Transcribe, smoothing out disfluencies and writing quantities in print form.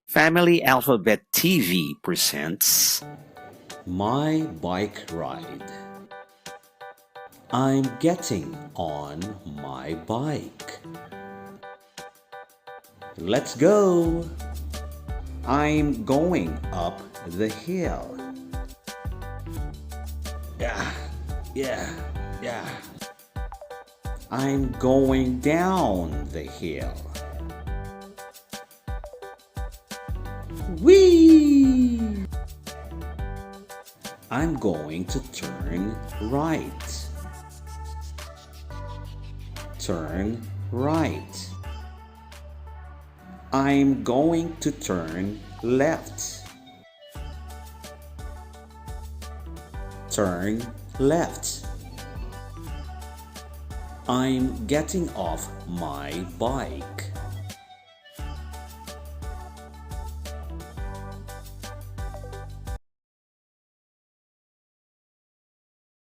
Family Alphabet TV presents My bike ride. I'm getting on my bike. Let's go. I'm going up the hill. Yeah, yeah, yeah. I'm going down the hill. Whee! I'm going to turn right. Turn right. I'm going to turn left. Turn left. I'm getting off my bike.